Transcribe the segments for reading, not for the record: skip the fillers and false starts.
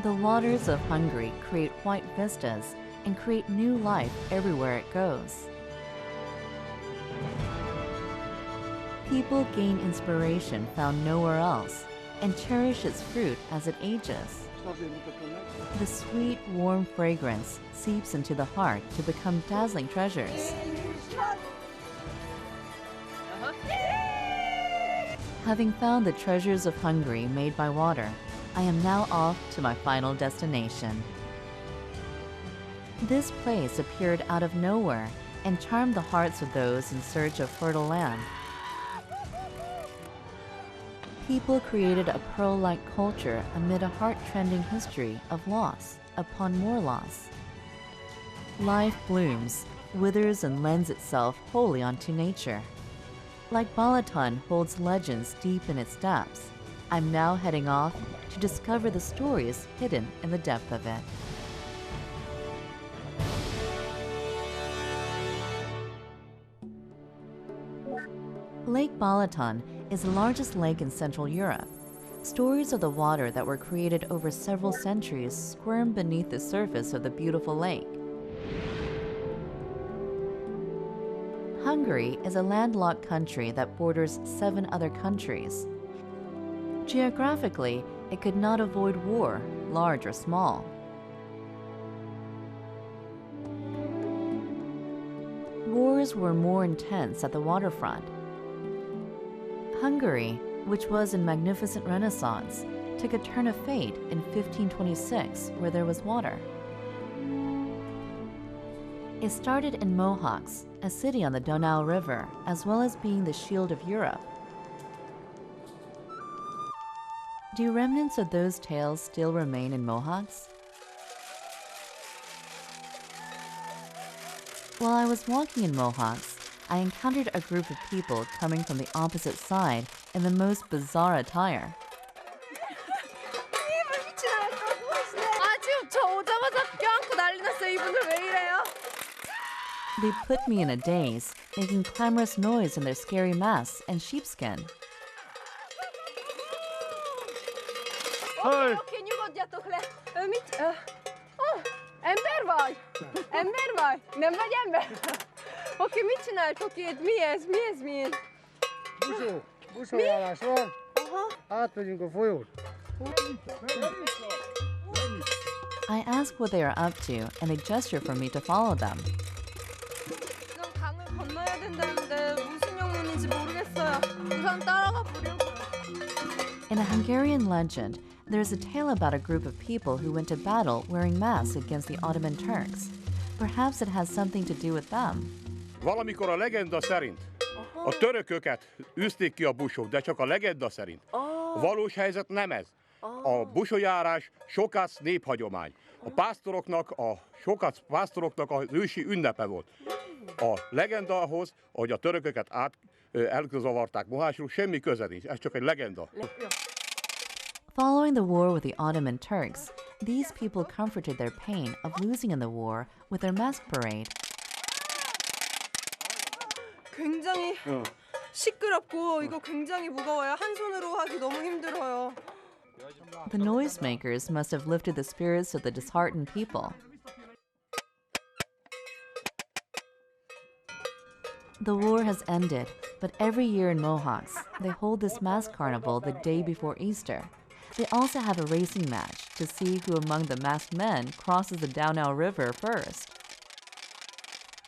The waters of Hungary create white vistas and create new life everywhere it goes. People gain inspiration found nowhere else and cherish its fruit as it ages. The sweet, warm fragrance seeps into the heart to become dazzling treasures. Having found the treasures of Hungary made by water, I am now off to my final destination. This place appeared out of nowhere and charmed the hearts of those in search of fertile land. People created a pearl-like culture amid a heart-trending history of loss upon more loss. Life blooms, withers, and lends itself wholly onto nature. Like Balaton holds legends deep in its depths, I'm now heading off to discover the stories hidden in the depth of it. Lake Balaton is the largest lake in Central Europe. Stories of the water that were created over several centuries squirm beneath the surface of the beautiful lake. Hungary is a landlocked country that borders 7 other countries. Geographically, it could not avoid war, large or small. Wars were more intense at the waterfront. Hungary, which was in magnificent Renaissance, took a turn of fate in 1526 where there was water. It started in Mohacs, a city on the Donau River, as well as being the shield of Europe. Do remnants of those tales still remain in Mohacs? While I was walking in Mohacs, I encountered a group of people coming from the opposite side in the most bizarre attire. They put me in a daze, making clamorous noise in their scary masks and sheepskin. Oké, nyugodjatok le. Mit? Ember vagy? Ember vagy? Nem vagy ember? Oké, mit csináltok itt? Mi ez? Mi? Busójárás van. Átmegyünk a folyón. I ask what they are up to, and they gesture for me to follow them. 지금 강을 건너야 된다는데 무슨 영문인지 모르겠어요. 우선 따라가 보려고요. In a Hungarian legend, there's a tale about a group of people who went to battle wearing masks against the Ottoman Turks. Perhaps it has something to do with them. Valamikor a legenda szerint a törököket űzték ki a busók, de csak a legenda szerint. A valós helyzet nem ez. A busójárás sokac néphagyomány. A pásztoroknak az ősi ünnepe volt. A legenda ahhoz, hogy a törököket elzavarták Mohácsról, semmi köze nincs. Ez csak egy legenda. Following the war with the Ottoman Turks, these people comforted their pain of losing in the war with their mask parade. 굉장히 시끄럽고 이거 굉장히 무거워요. 한 손으로 하기 너무 힘들어요. The noisemakers must have lifted the spirits of the disheartened people. The war has ended, but every year in Mohacs, they hold this mask carnival the day before Easter. They also have a racing match to see who among the masked men crosses the Donau River first.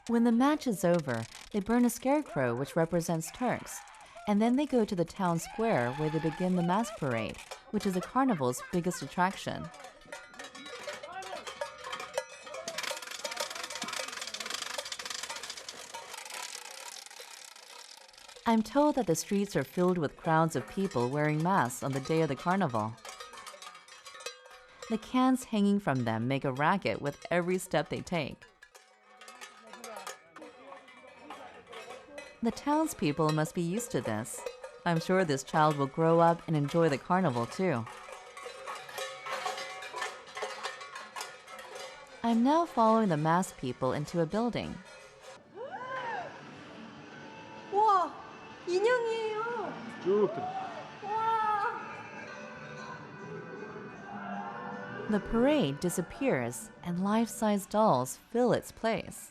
When the match is over, they burn a scarecrow which represents Turks, and then they go to the town square where they begin the mask parade, which is the carnival's biggest attraction. I'm told that the streets are filled with crowds of people wearing masks on the day of the carnival. The cans hanging from them make a racket with every step they take. The townspeople must be used to this. I'm sure this child will grow up and enjoy the carnival too. I'm now following the masked people into a building. 와, 인형이에요. 쭉. 와. The parade disappears and life-size dolls fill its place.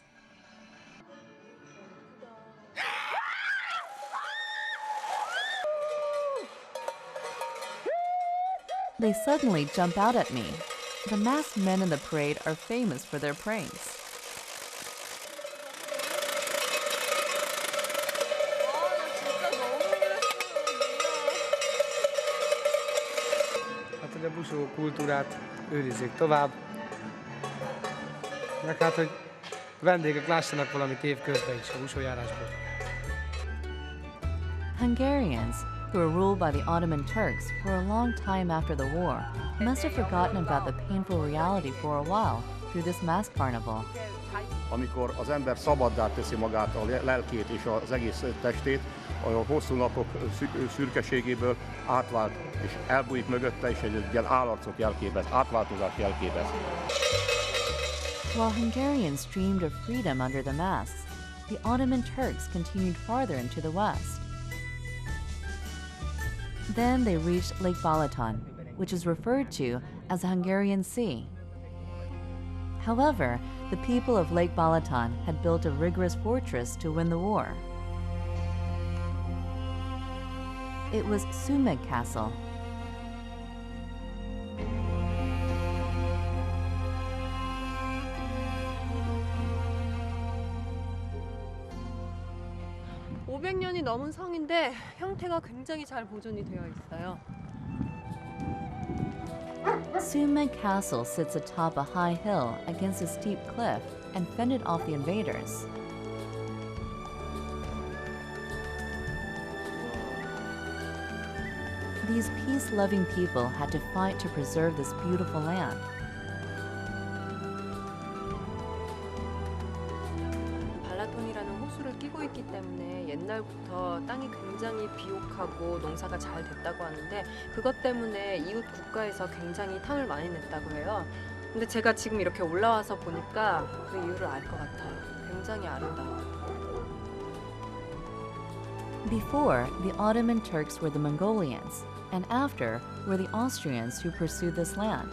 They suddenly jump out at me. The masked men in the parade are famous for their pranks. Hát, hogy a busó kultúrát őrizzék tovább. Meg hát, hogy vendégek lássanak valamit évközben is a busójárásból. Hungarians, who were ruled by the Ottoman Turks for a long time after the war, must have forgotten about the painful reality for a while through this mask carnival. Amikor az ember szabaddá teszi magát, a lelkét és az egész testét, a hosszú napok szürkeségéből átvált, és elbújik mögötte, és egy ilyen állarcok jelképez, átváltozás jelképez. While Hungarians dreamed of freedom under the masks, the Ottoman Turks continued farther into the west. Then they reached Lake Balaton, which is referred to as the Hungarian Sea. However, the people of Lake Balaton had built a rigorous fortress to win the war. It was Sumeg Castle. (500년이) 넘은 성인데 형태가 굉장히 잘 보존이 되어 있어요. Sumeg Castle sits atop a high hill against a steep cliff and fended off the invaders. These peace-loving people had to fight to preserve this beautiful land. 발라톤이라는 호수를 끼고 있기 때문에 옛날부터 땅이 굉장히 비옥하고 농사가 잘 됐다고 하는데 그것 때문에 이웃 국가에서 굉장히 탐을 많이 냈다고 해요. 근데 제가 지금 이렇게 올라와서 보니까 그 이유를 알 것 같아요. 굉장히 아름다워요. Before, the Ottoman Turks were the Mongolians, and after were the Austrians who pursued this land.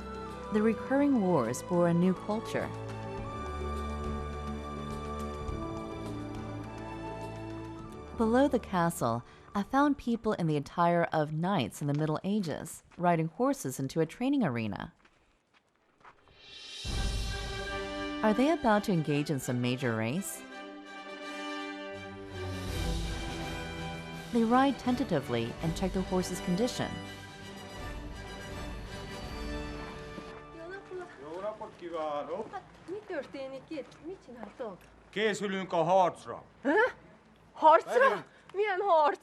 The recurring wars bore a new culture. Below the castle, I found people in the attire of knights in the Middle Ages, riding horses into a training arena. Are they about to engage in some major race? They ride tentatively and check the horse's condition. Jó napot kívánok! Mi történik itt? Mit csináltok? Készülünk a harcra. Harcra? Milyen harc?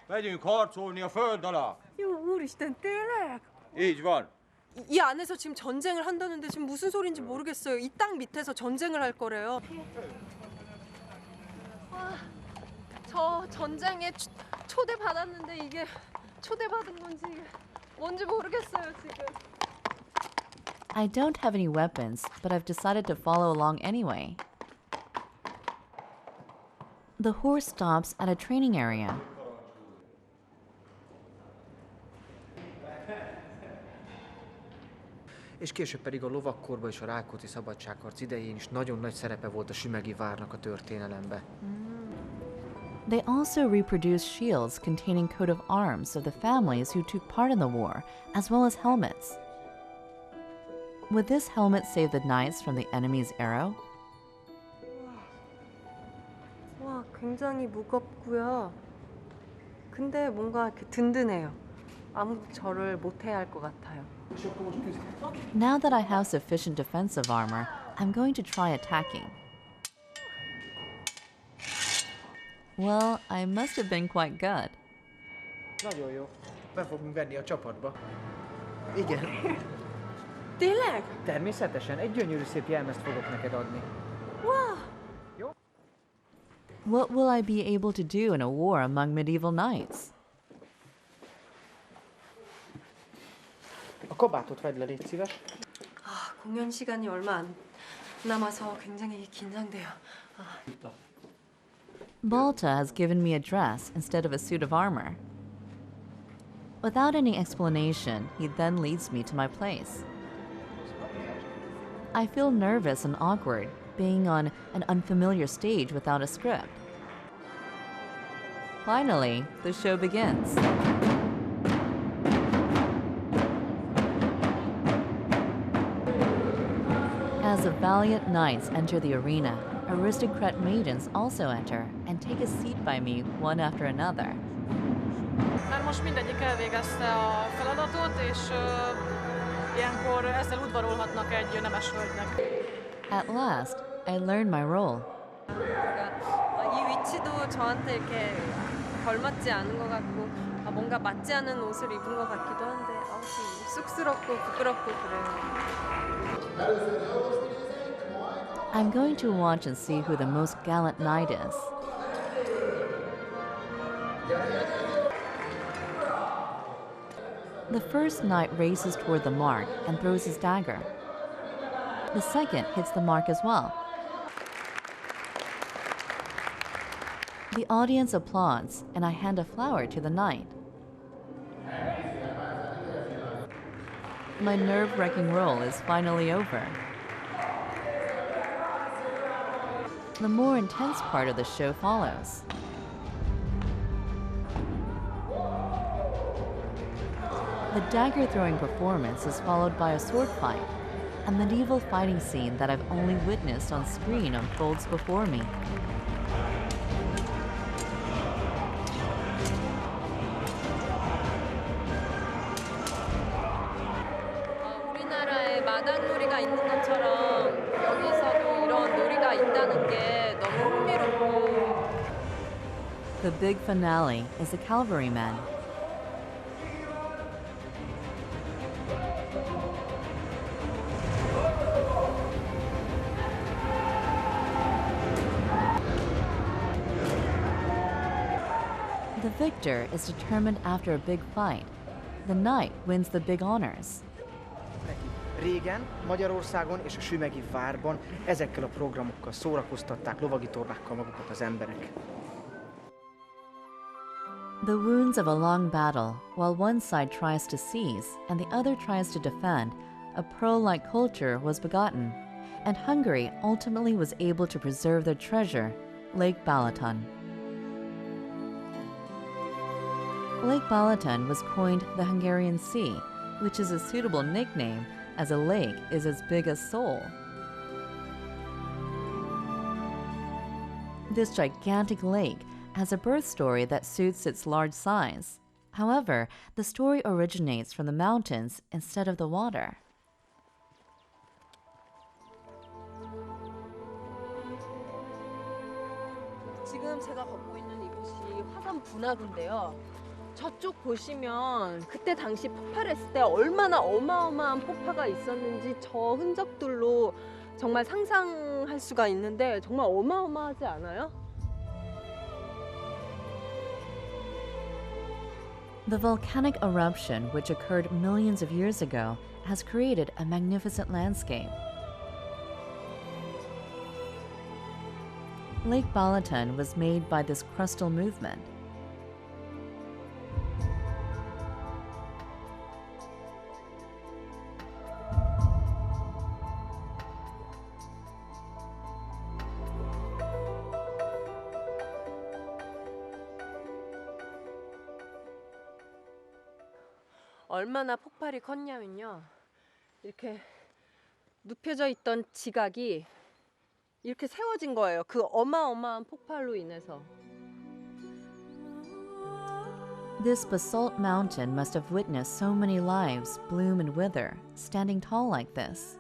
Megyünk harcolni a föld alá. Jó, úristen, tényleg? Így van. 이 안에서 지금 전쟁을 한다는데 지금 무슨 소리인지 모르겠어요. 이 땅 밑에서 전쟁을 할 거래요. 저 전쟁에 초대받았는데 이게 초대받은 건지 뭔지 모르겠어요, 지금. I don't have any weapons, but I've decided to follow along anyway. The horse stops at a training area. És később pedig a lovakkorban és a Rákóczi szabadságharc idején is nagyon nagy szerepe volt a sümegi várnak a történelemben. They also reproduce shields containing coat of arms of the families who took part in the war, as well as helmets. Would this helmet save the knights from the enemy's arrow? 와, 굉장히 무겁고요. 근데 뭔가 이렇게 든든해요. 아무도 저를 못해야 할 것 같아요. Now that I have sufficient defensive armor, I'm going to try attacking. Well, I must have been quite good. Nagyon jó. Be fogunk venni a csapatba. Igen. Tényleg? Természetesen. Egy gyönyörű szép jelmezt fogok neked adni. 와! What will I be able to do in a war among medieval knights? A kabátot vedd le, légy szíves. 아, 공연 시간이 얼마 안 남아서 굉장히 긴장돼요. Balta has given me a dress instead of a suit of armor. Without any explanation, he then leads me to my place. I feel nervous and awkward, being on an unfamiliar stage without a script. Finally, the show begins. As the valiant knights enter the arena, aristocrat maidens also enter and take a seat by me one after another. Már most mindegyik elvégezte a feladatot, és ilyenkor ezzel udvarolhatnak egy nemes hölgynek. At last, I learned my role. 이 위치도 저한테 이렇게 걸맞지 않은 것 같고 뭔가 맞지 않은 옷을 입은 것 같기도 한데 쑥스럽고 부끄럽고 그래요. I'm going to watch and see who the most gallant knight is. The first knight races toward the mark and throws his dagger. The second hits the mark as well. The audience applauds, and I hand a flower to the knight. My nerve-wracking role is finally over. The more intense part of the show follows. The dagger-throwing performance is followed by a sword fight. A medieval fighting scene that I've only witnessed on screen unfolds before me. 우리나라에 마당놀이가 있는 것처럼 여기서도 이런 놀이가 있다는 게 너무 흥미롭고. The big finale is the cavalryman. The victor is determined after a big fight. The knight wins the big honors. Régen Magyarországon és a sümegi várban ezekkel a programokkal szórakoztatták lovagi tornákkal magukat az emberek. The wounds of a long battle, while one side tries to seize and the other tries to defend, a pearl-like culture was begotten, and Hungary ultimately was able to preserve their treasure, Lake Balaton. Lake Balaton was coined the Hungarian Sea, which is a suitable nickname as a lake is as big as Seoul. This gigantic lake has a birth story that suits its large size. However, the story originates from the mountains instead of the water. 지금 제가 걷고 있는 이곳이 화산 분화구인데요. 저쪽 보시면 그때 당시 폭발했을 때 얼마나 어마어마한 폭파가 있었는지 저 흔적들로 정말 상상할 수가 있는데 정말 어마어마하지 않아요? The volcanic eruption, which occurred millions of years ago, has created a magnificent landscape. Lake Balaton was made by this crustal movement. 얼마나 폭발이 컸냐면요. 이렇게 눕혀져 있던 지각이 이렇게 세워진 거예요. 그 어마어마한 폭발로 인해서. This basalt mountain must have witnessed so many lives bloom and wither, standing tall like this.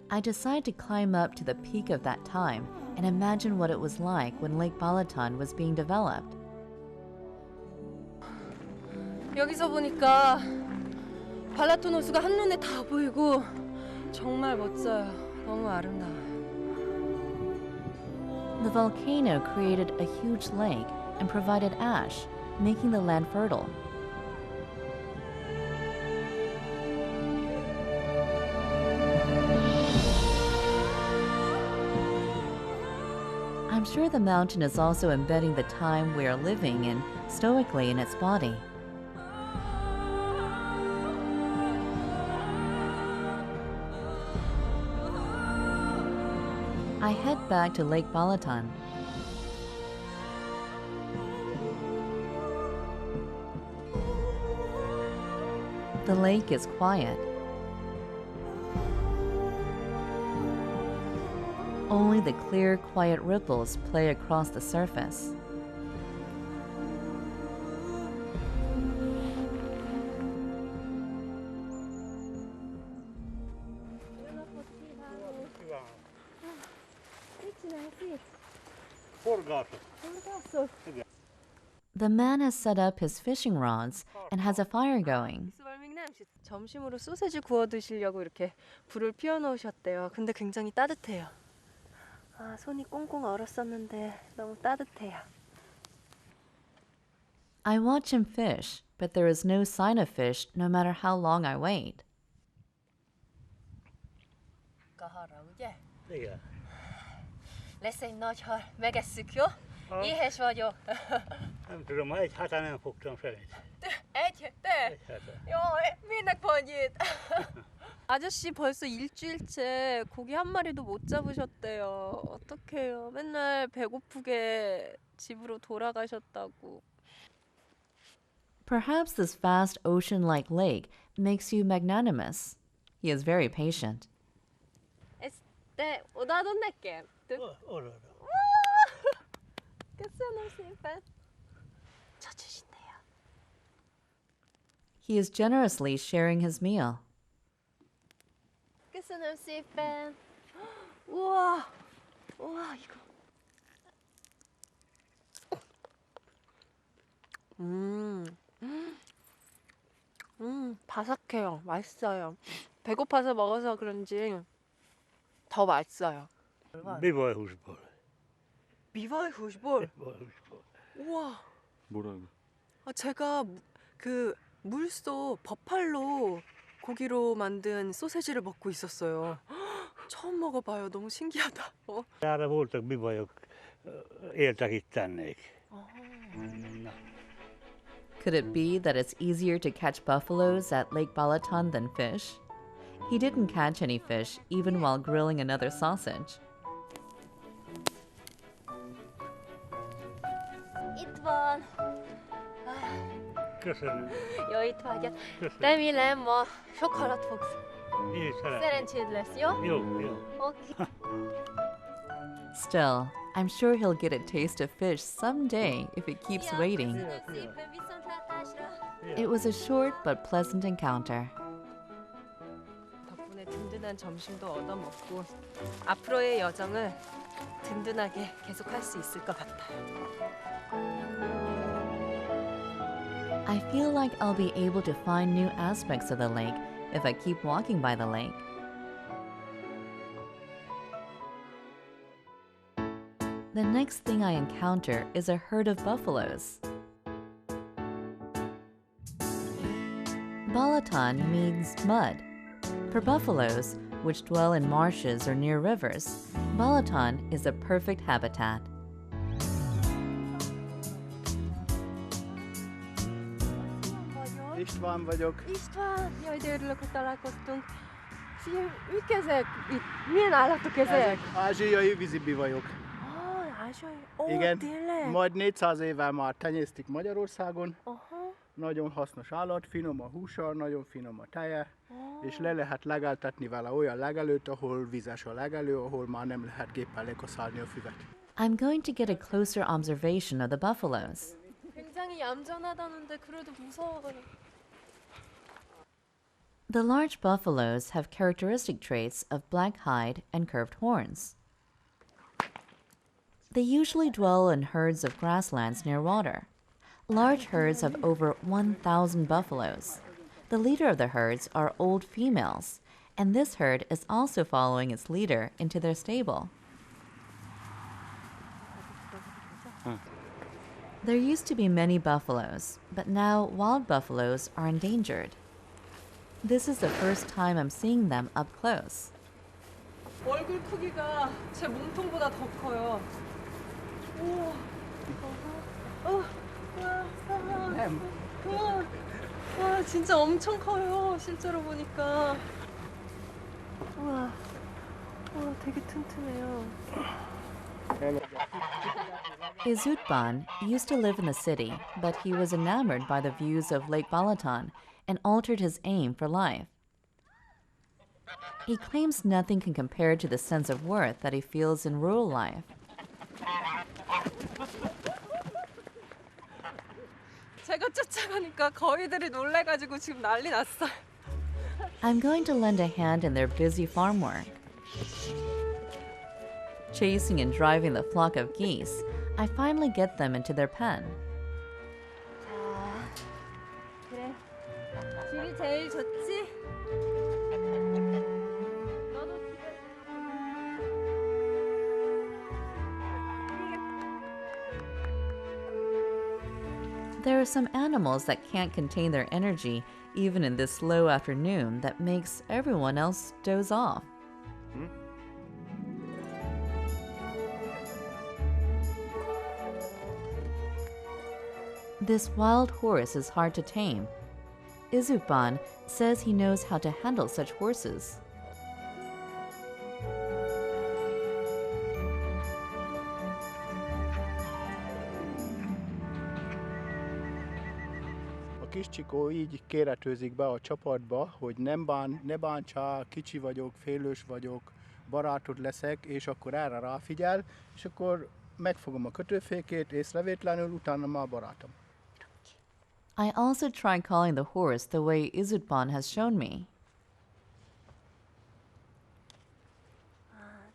I decide to climb up to the peak of that time and imagine what it was like when Lake Balaton was being developed. 여기서 보니까 발라톤 호수가 한눈에 다 보이고 정말 멋져요. 너무 아름다워요. The volcano created a huge lake and provided ash, making the land fertile. I'm sure the mountain is also embedding the time we are living in stoically in its body. I head back to Lake Balaton. The lake is quiet. Only the clear, quiet ripples play across the surface. The man has set up his fishing rods and has a fire going. 점심으로 소세지 구워 드시려고 이렇게 불을 피워 놓으셨대요. 근데 굉장히 따뜻해요. 아, 손이 꽁꽁 얼었었는데 너무 따뜻해요. I watch him fish, but there is no sign of fish no matter how long I wait. Igen. lesz egy nagy hal, megesszük, jó? Éhes vagyok. Nem tudom, egy hátán nem fogtam felét. egy? te? Jaj, minek vagy itt? 아저씨 벌써 일주일째 고기 한 마리도 못 잡으셨대요. 어떡해요. 맨날 배고프게 집으로 돌아가셨다고. Perhaps this vast ocean-like lake makes you magnanimous. He is very patient. 네, 오다돈 낼게. Oda. köszönöm szépen. 쳐주신대요. He is generously sharing his meal. köszönöm szépen. 우와, 우와 이거. 바삭해요. 맛있어요. 배고파서 먹어서 그런지 더 맛있어요. Bivaj húsból. 비바이 후시볼. 우와. 뭐라고? 제가 그 물소 버팔로 고기로 만든 소세지를 먹고 있었어요. 처음 먹어봐요. 너무 신기하다. Arra voltak bivajok, éltek itt tennék. Na. Could it be that it's easier to catch buffaloes at Lake Balaton than fish? He didn't catch any fish even while grilling another sausage. Itt van. Köszönöm. Jó, itt vagy. Köszönöm. Remélem ma sok halat fogsz. Én szeretem. Szerencséd lesz, jó? Jó. Oké. Still, I'm sure he'll get a taste of fish someday if he keeps waiting. Köszönöm szépen, viszontlátásra. It was a short but pleasant encounter. 덕분에 든든한 점심도 얻어먹고 앞으로의 여정을 든든하게 계속할 수 있을 것 같아요. I feel like I'll be able to find new aspects of the lake if I keep walking by the lake. The next thing I encounter is a herd of buffaloes. Balaton means mud. For buffaloes, which dwell in marshes or near rivers, Balaton is a perfect habitat. István vagyok. István! Jaj, de örülök, hogy találkoztunk. Szia, mik ezek? Itt milyen állatok ezek? Ezek ázsiai vízibivajok. Ázsiai? Igen, tényleg? majd 400 évvel már tenyésztik Magyarországon. Aha. Nagyon hasznos állat, finom a húsa, nagyon finom a teje, és le lehet legeltetni vele olyan legelőt, ahol vizes a legelő, ahol már nem lehet géppel lekaszálni a füvet. I'm going to get a closer observation of the buffaloes. 굉장히 얌전하다는데 그래도 무서워요. The large buffaloes have characteristic traits of black hide and curved horns. They usually dwell in herds of grasslands near water. Large herds have over 1,000 buffaloes. The leader of the herds are old females, and this herd is also following its leader into their stable. There used to be many buffaloes, but now wild buffaloes are endangered. This is the first time I'm seeing them up close. 얼굴 크기가 제 몸통보다 더 커요. 우와. 와, 진짜 엄청 커요. 실제로 보니까. 우와. 되게 튼튼해요. Izutban used to live in the city, but he was enamored by the views of Lake Balaton and altered his aim for life. He claims nothing can compare to the sense of worth that he feels in rural life. 제가 쫓아가니까 거위들이 놀래가지고 지금 난리 났어요. I'm going to lend a hand in their busy farm work. Chasing and driving the flock of geese, I finally get them into their pen. 그래. 집이 제일 좋지? 너도 집에. There are some animals that can't contain their energy even in this slow afternoon that makes everyone else doze off. This wild horse is hard to tame. Izutban says he knows how to handle such horses. A kis csikó így kéretőzik be a csapatba, hogy ne bántsál, kicsi vagyok, félős vagyok, barátod leszek, és akkor erre ráfigyel, és akkor megfogom a kötőfékét, észrevétlenül, utána már barátom. I also try calling the horse the way Izutban has shown me.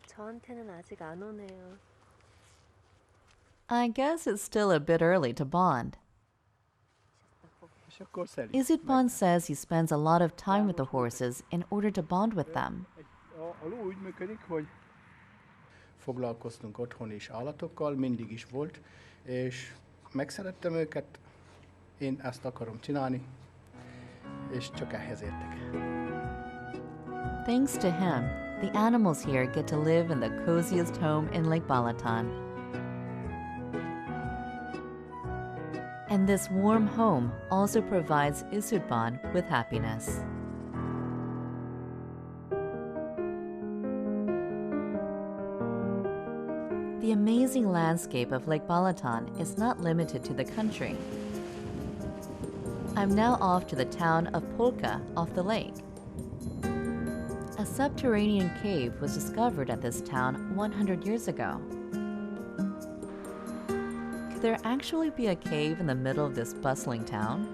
저한테는 아직 안 오네요. I guess it's still a bit early to bond. És akkor szerint. Izutban says he spends a lot of time with the horses in order to bond with them. A ló úgy működik, hogy foglalkoztunk otthon is állatokkal, mindig is volt, és megszerettem őket, én ezt akarom csinálni, és csak ehhez értek. Thanks to him, the animals here get to live in the coziest home in Lake Balaton. And this warm home also provides Izutban with happiness. The amazing landscape of Lake Balaton is not limited to the country. I'm now off to the town of Polka off the lake. A subterranean cave was discovered at this town 100 years ago. Could there actually be a cave in the middle of this bustling town?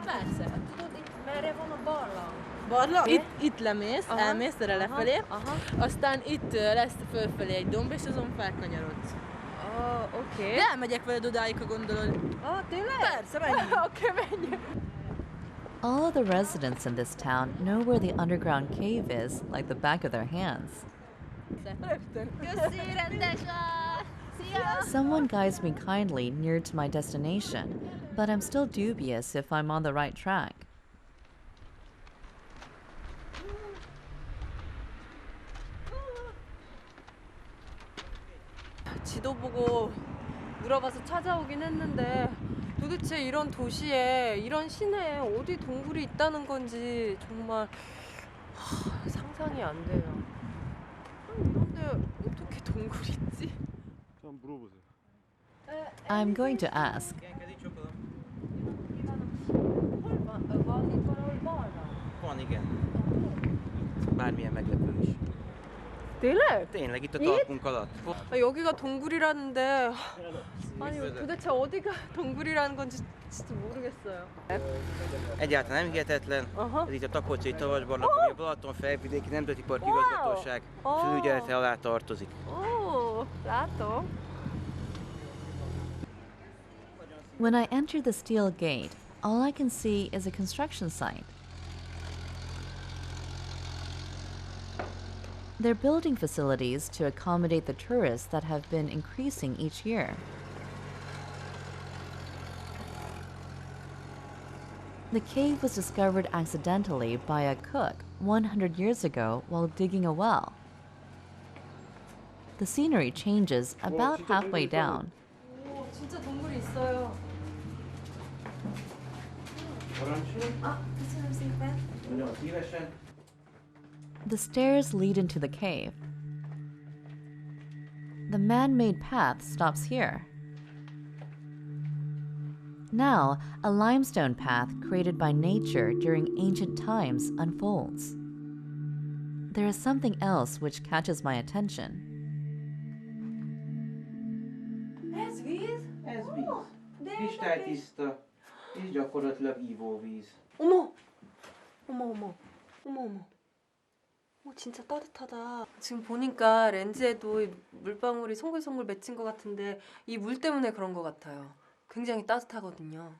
Persze. Tudod, merre van a barlang? Barlang? Itt lemész, elmész erre lefelé, aztán itt lesz fölfelé egy domb, és azon felkanyarodsz. 오케이. De elmegyek veled odáig, ha gondolod. tényleg? Persze, menjünk. Oké, menjünk. All of the residents in this town know where the underground cave is like the back of their hands. Rögtön. Köszi, rendes vagy! Szia! Someone guides me kindly near to my destination, but I'm still dubious if I'm on the right track. 지도 보고 물어봐서 찾아오긴 했는데 도대체 이런 도시에, 이런 시내에 어디 동굴이 있다는 건지 정말 상상이 안 돼요. 이런데 어떻게 동굴이 있지? Tam 물어보세요. I'm going to ask. Van itt valahol balra? Van, igen. Bármilyen meglepő is. tényleg? Tényleg, itt a talpunk alatt. 여기가 동굴이라는데 아니 도대체 어디가 동굴이라는 건지 진짜 모르겠어요. Egyáltalán nem hihetetlen. Ez itt a Takócsai Tavasbarlang, ami a Balaton felvidéki Nemzeti Park Igazgatóság felügyelete alá tartozik. Ó, látom. When I enter the steel gate, all I can see is a construction site. They're building facilities to accommodate the tourists that have been increasing each year. The cave was discovered accidentally by a cook 100 years ago while digging a well. The scenery changes about halfway down. 오, 진짜 동굴이 있어요. Köszönöm szépen. Nagyon szívesen. The stairs lead into the cave. The man-made path stops here. Now, a limestone path created by nature during ancient times unfolds. There is something else which catches my attention. Ez víz? Ez víz. Kristálytiszta, és gyakorlatilag ivóvíz. 어머! 어머 어머 어머 어머. 진짜 따뜻하다. 지금 보니까 렌즈에도 이 물방울이 송글송글 맺힌 것 같은데 이 물 때문에 그런 것 같아요. 굉장히 따뜻하거든요.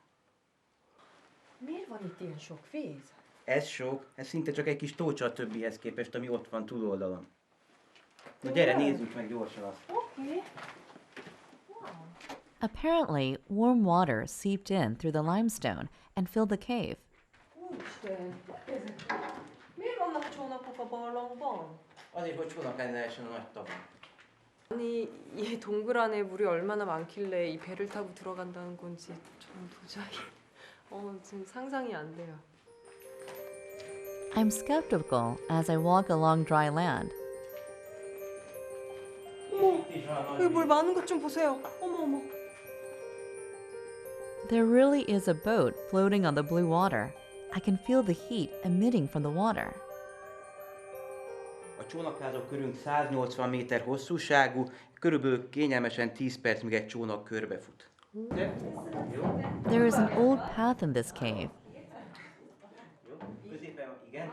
Miért van itt ilyen sok víz? Ez sok, ez szinte csak egy kis tócsa a többihez képest, ami ott van túloldalon. Na gyere, nézzük meg gyorsan azt. Oké. Apparently, warm water seeped in through the limestone and filled the cave. Úristen, miért vannak csónakok a barlangban? Azért, hogy csónakán lehessen a nagy tavon. 아니 이 동굴 안에 물이 얼마나 많길래 이 배를 타고 들어간다는 건지 저는 도저히 지금 상상이 안 돼요. I'm skeptical as I walk along dry land. 어머, 여기 물 많은 것 좀 보세요. 어머 어머. There really is a boat floating on the blue water. I can feel the heat emitting from the water. A csónakházak körünk 180 méter hosszúságú, körülbelül kényelmesen 10 perc, míg egy csónak körbefut. There is an old path in this cave.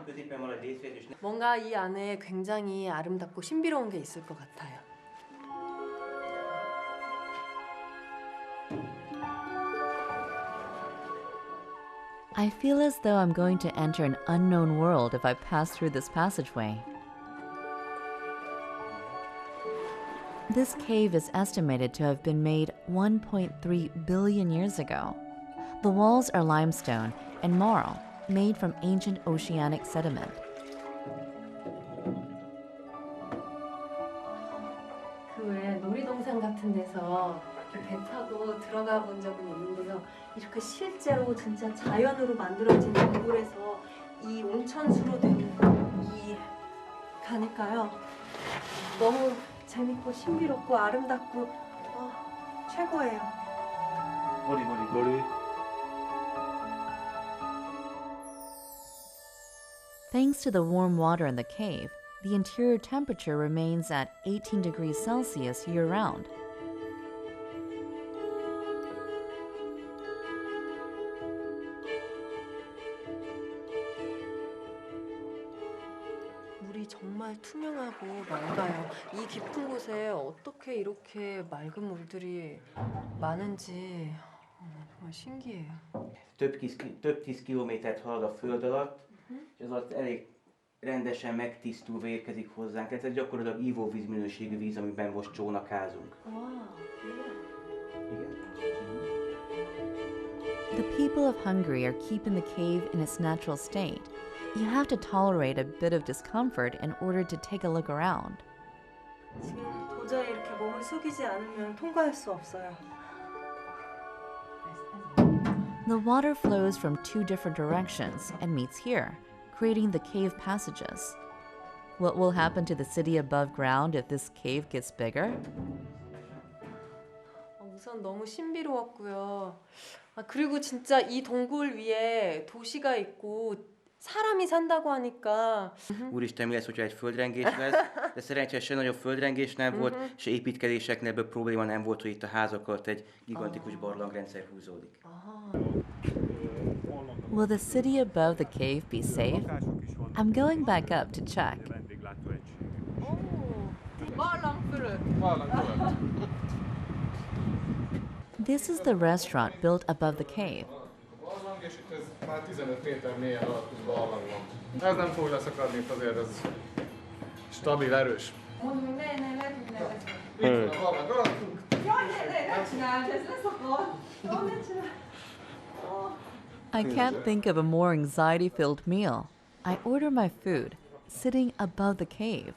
középen van egy részvény, és 뭔가 이 안에 굉장히 아름답고 신비로운 게 있을 것 같아요. I feel as though I'm going to enter an unknown world if I pass through this passageway. This cave is estimated to have been made 1.3 billion years ago. The walls are limestone and marl, made from ancient oceanic sediment. 그 왜 놀이동산 같은 데서 이렇게 배 타고 들어가 본 적은 있는데요. 이렇게 실제로 진짜 자연으로 만들어진 동굴에서 이 온천수로 된 이 가니까요. 너무 재밌고 신비롭고 아름답고 최고예요. 머리. Thanks to the warm water in the cave, the interior temperature remains at 18 degrees Celsius year-round. 물이 정말 투명하고 맑아요. 이 깊은 곳에 어떻게 이렇게 맑은 물들이 많은지 정말 신기해요. több 10 kilométert halad a föld alatt, és az alatt elég rendesen megtisztulva érkezik hozzánk. Ez gyakorlatilag ivóvíz minőségű víz, amiben most csónakházunk. The people of Hungary are keeping the cave in its natural state. You have to tolerate a bit of discomfort in order to take a look around. 지금 도저히 이렇게 몸을 숙이지 않으면 통과할 수 없어요. The water flows from two different directions and meets here, creating the cave passages. What will happen to the city above ground if this cave gets bigger? 우선 너무 신비로웠고요. 그리고 진짜 이 동굴 위에 도시가 있고 사람이 산다고 ha니까 Úristen, mi lesz, hogyha egy földrengés lesz, de szerencsére nagyobb földrengés nem volt, és építkezéseknél ebből probléma nem volt, hogy itt a házak alatt egy gigantikus barlangrendszer húzódik. Will the city above the cave be safe? I'm going back up to check. Barlang fölött. This is the restaurant built above the cave. És itt ez már 15 méter mélyen alatt barlang van. Ez nem fog leszakadni, itt azért ez stabil, erős. Mondom, hogy ne nevezni. Itt van a barlang alattunk. Jaj, ne csináld, ez leszakad. Jaj, ne csináld. I can't think of a more anxiety-filled meal. I order my food, sitting above the cave.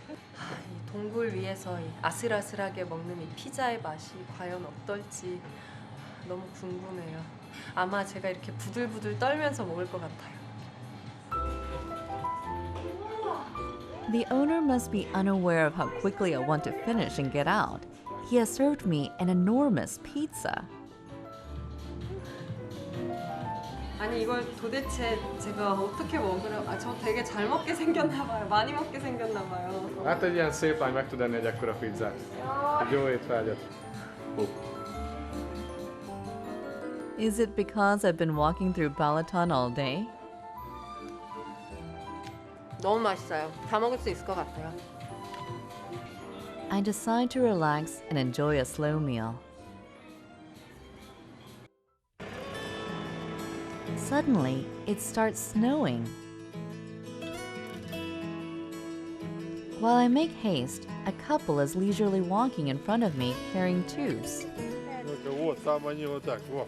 이 동굴 위에서 이 아슬아슬하게 먹는 이 피자의 맛이 과연 어떨지 너무 궁금해요. 아마 제가 이렇게 부들부들 떨면서 먹을 것 같아요. The owner must be unaware of how quickly I want to finish and get out. He has served me an enormous pizza. 아니 이걸 도대체 제가 어떻게 먹으려? 저 되게 잘 먹게 생겼나 봐요. 많이 먹게 생겼나 봐요. Hát egy ilyen szép lány meg tud enni egy ekkora pizzát. Egy jó étvágyat. Is it because I've been walking through Balaton all day? 너무 맛있어요. 다 먹을 수 있을 것 같아요. I decide to relax and enjoy a slow meal. Suddenly, it starts snowing. While I make haste, a couple is leisurely walking in front of me carrying tubes. Вот там они вот так, вот.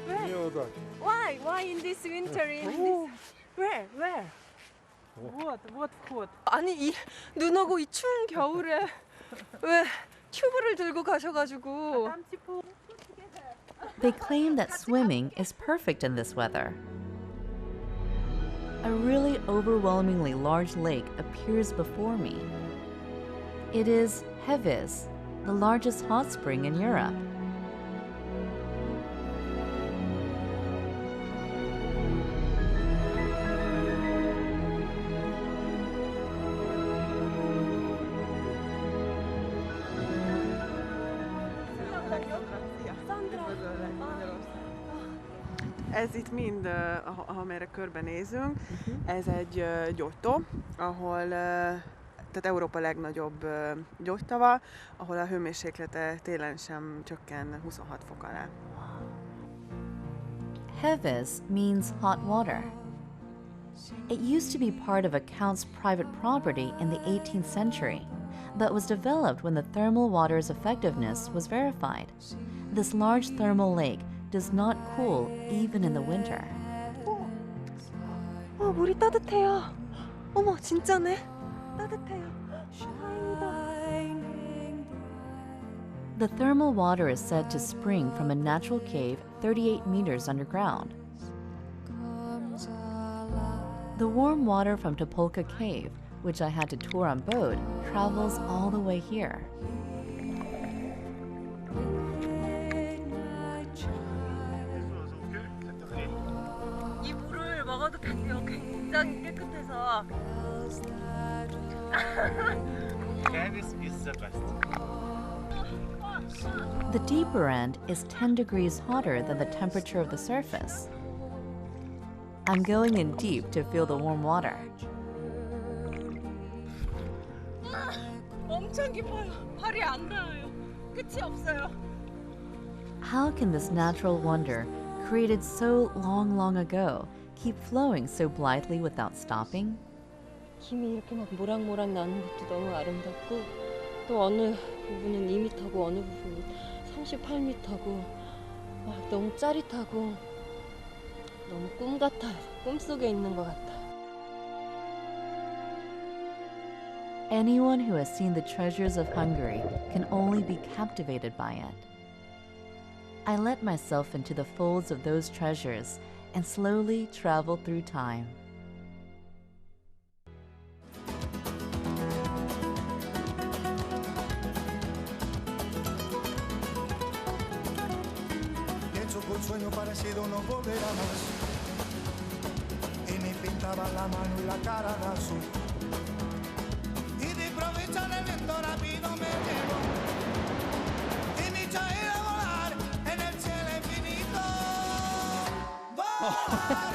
Они вот так. Why in this winter in this? Where? What food? 아니 이 눈 오고 이 추운 겨울에 왜 튜브를 들고 가셔가지고. They claim that swimming is perfect in this weather. A really overwhelmingly large lake appears before me. It is Heves, the largest hot spring in Europe. Ez itt mind, amerre körbenézünk, ez egy gyógytó, ahol, tehát Európa legnagyobb gyógytava, ahol a hőmérséklete télen sem csökken 26 fok alá. Heves means hot water. It used to be part of a count's private property in the 18th century, but was developed when the thermal water's effectiveness was verified. This large thermal lake does not cool even in the winter. 물이 따뜻해요. 어머 진짜네. 따뜻해요. The thermal water is said to spring from a natural cave 38 meters underground. The warm water from Topolka Cave, which I had to tour on boat, travels all the way here. 이 물을 먹어도 된대요. 굉장히 깨끗해서. The deeper end is 10 degrees hotter than the temperature of the surface. I'm going in deep to feel the warm water. 엄청 깊어요. 발이 안 닿아요. 끝이 없어요. How can this natural wonder, created so long, long ago, keep flowing so blithely without stopping? 김이 이렇게 막 모락모락 나는 것도 너무 아름답고 또 어느 부분은 2m고 어느 부분은 38m고 막 너무 짜릿하고 너무 꿈 같아요. 꿈속에 있는 것 같아요. Anyone who has seen the treasures of Hungary can only be captivated by it. I let myself into the folds of those treasures and slowly travel through time. Un sueño parecido no volverá más. Y me pintaba la mano y la cara de azul. Y de improviso el viento rápido me llevó. Y me hizo ir a volar en el cielo infinito. Volar.